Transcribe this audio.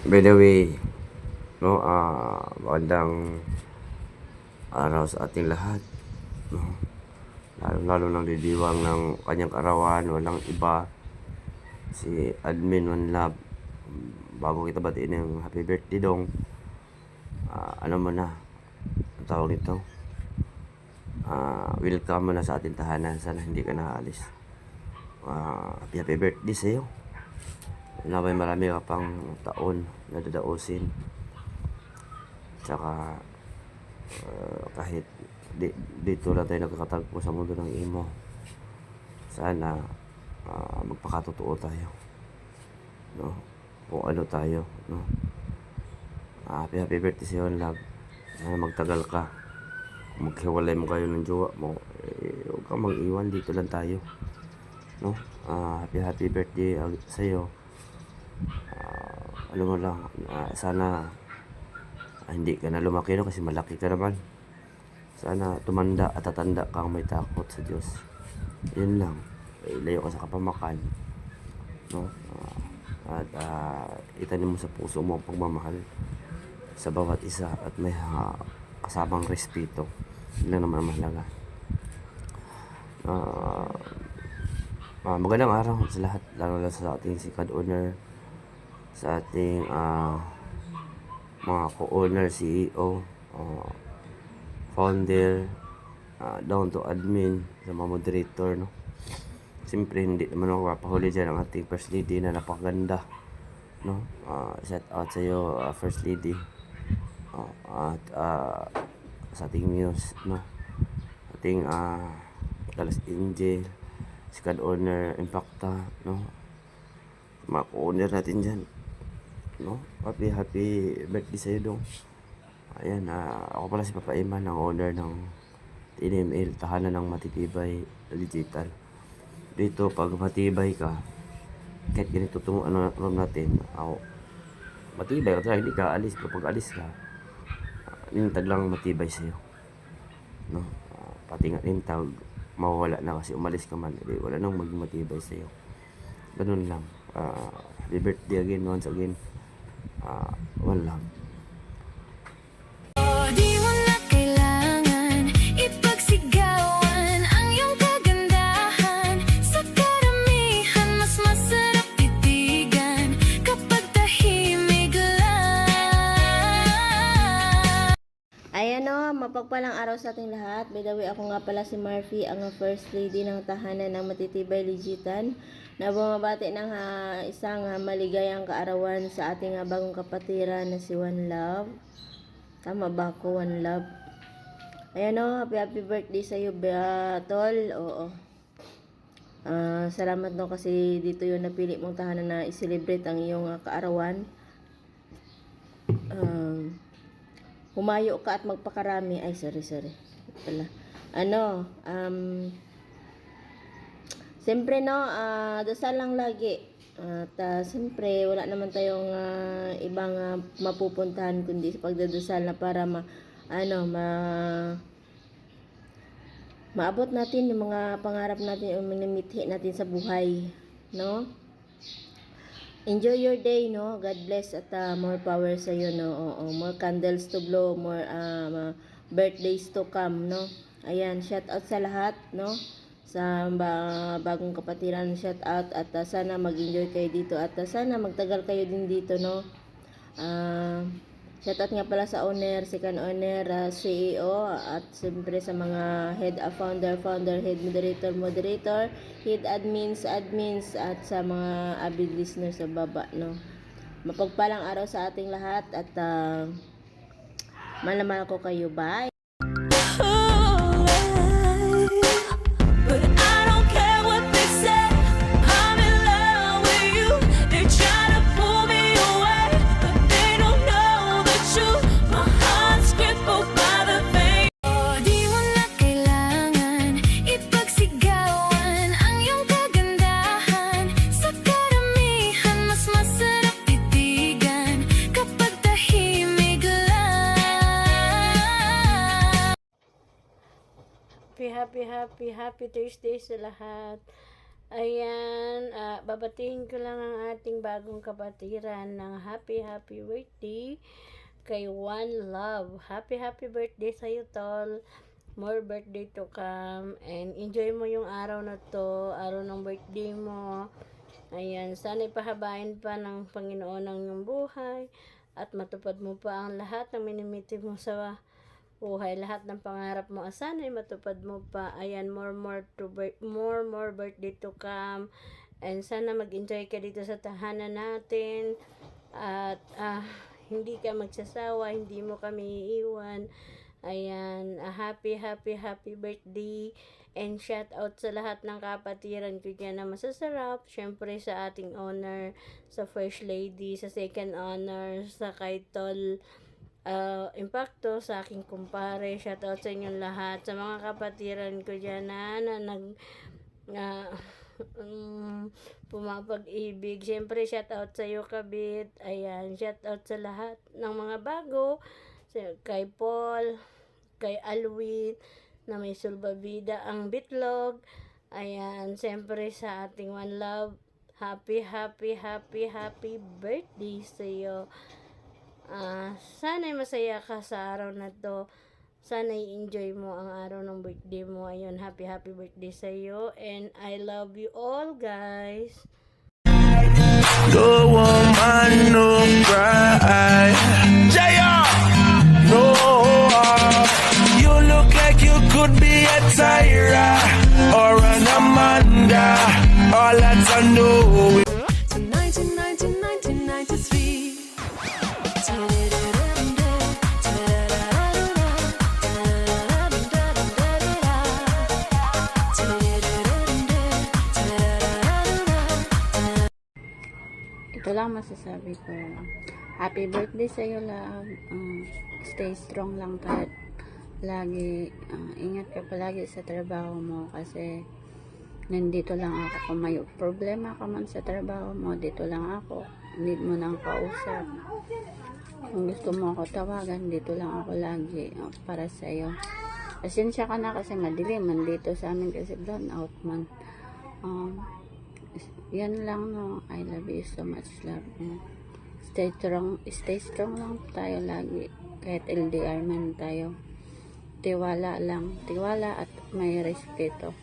By the way, no, magandang araw sa ating lahat, no. Lalo nang didiwang ng kanyang karawan, walang iba, si Admin One Love. Bago kita batiin ng happy birthday dong, ano mo na, ang tawag nito, welcome mo na sa ating tahanan. Sana hindi ka nakaalis. Happy birthday sa'yo. Naway marami ka pang taon na dadausin. Tsaka kahit dito lang tayo nagkakatagpo sa mundo ng imo, sana magpakatotoo tayo, no, kung ano tayo, no. Happy birthday sa'yo, love. Sana magtagal ka. Kung maghiwalay mo kayo ng jowa mo, huwag kang mag-iwan, dito lang tayo, no. Happy birthday sa'yo. Ano mo lang, sana hindi ka na lumaki, no, kasi malaki ka naman. Sana tumanda at tatanda kang may takot sa Diyos. Yun lang. Ilayo ka sa kapamakan, no. At itanim mo sa puso mo ang pagmamahal sa bawat isa at may kasamang respeto. Yun lang naman ang mahalaga. Magandang araw sa lahat, lalo na sa ating sikat owner, sa ating mga co-owner, CEO, founder, down to admin, sa mga moderator, no. Siyempre hindi naman ako papahuli dyan ang ating first lady na napakaganda, no. Shout out sa iyo, first lady, at sa ating news, no, ating Dallas Angel, sikat owner Impacta, no, mga co-owner natin dyan, no. Happy birthday sa'yo dong. Ayan, ako pala si Papa Iman, ang owner ng TNML, tahanan ng matitibay digital. Dito, pag matibay ka, kahit ganito itong room natin, matibay ka, hindi ka alis. Kapag alis ka, nintag lang matibay sa'yo, no. Pati nga nintag, mawawala na kasi umalis ka man, wala nang maging matibay sa'yo. Ganun lang. Happy birthday again, once again. One love. Di mo na kailangan ipagsigawan ang iyong kagandahan. Sa karamihan, mas masarap titigan kapag tahimik lang. Ayan o, mapagpalang araw sa ating lahat. By the way, ako nga pala si Murphy, ang first lady ng tahanan ng Matitibay Ligitan, na bumabati ng isang maligayang kaarawan sa ating bagong kapatiran na si One Love. Tama ba ako, One Love? Ayan o, happy birthday sa iyo, Tol. Oo. Salamat no, kasi dito yung napili mong tahanan na i-celebrate ang iyong kaarawan. Humayo ka at magpakarami. Ay, sorry. Pala. Siyempre no, dasal lang lagi. At siyempre, wala naman tayong ibang mapupuntahan kundi sa pagdadasal na para maabot natin yung mga pangarap natin, yung minimithi natin sa buhay, no? Enjoy your day, no? God bless at more power sa iyo, no? More candles to blow, more birthdays to come, no? Ayan, shout out sa lahat, no? Sa bagong kapatiran, shout out at sana mag-enjoy kayo dito at sana magtagal kayo din dito, no? Shout out nga pala sa owner, second owner, CEO, at siyempre sa mga head founder, head moderator, head admins, at sa mga avid listeners sa baba, no? Mapagpalang araw sa ating lahat at malamal ko kayo. Bye! But I don't care what they say. I'm in love with you. They try to pull me away, but they don't know the truth. My heart's crippled by the pain. Di mo na kailangan ipagsigawan ang iyong kagandahan. Sa karamihan, mas masarap titigan kapag tahimik lang. Happy Thursday sa lahat. Ayan, babatiin ko lang ang ating bagong kapatiran ng happy birthday kay One Love. Happy birthday sa'yo, tol. More birthday to come. And enjoy mo yung araw na to, araw ng birthday mo. Ayan, sana ipahabain pa ng Panginoon ang iyong buhay at matupad mo pa ang lahat ng minimitig mo sa buhay, lahat ng pangarap mo, sana'y matupad mo pa. Ayan, more birthday to come. And sana mag-enjoy ka dito sa tahanan natin. At hindi ka magsasawa, hindi mo kami iiwan. Ayan, happy birthday. And shout out sa lahat ng kapatiran ko dyan na masasarap. Syempre sa ating honor, sa First Lady, sa second honor, sa kay Tol Impacto, sa aking kumpare. Shout out sa inyong lahat, sa mga kapatiran ko dyan na pumapag-ibig. Siyempre, shout out sa iyo, Kabit. Ayan, shout out sa lahat ng mga bago. Kay Paul, kay Alwin, na may sulbabida ang bitlog. Ayan, siyempre sa ating One Love. Happy birthday sa iyo. Sana'y masaya ka sa araw na to. Sana i-enjoy mo ang araw ng birthday mo. Ayun, happy birthday sa iyo. And I love you all, guys. The woman no cry. Jaya, no. You look like you could be a Tyra or an Amanda. All that I know. To 1993. Ito lang masasabi ko. Happy birthday sa iyo, love. Stay strong lang ka. Lagi, ingat ka palagi sa trabaho mo kasi nandito lang ako. Kung may problema ka man sa trabaho mo, dito lang ako. Need mo nang kausap. Kung gusto mo ako tawagan, dito lang ako lagi para sa iyo. Pasensya ka na kasi madilim man dito sa amin kasi brown out man. Yan lang, no. I love you so much, love. Stay strong lang tayo lagi. Kahit LDR man tayo. Tiwala lang. Tiwala at may respeto.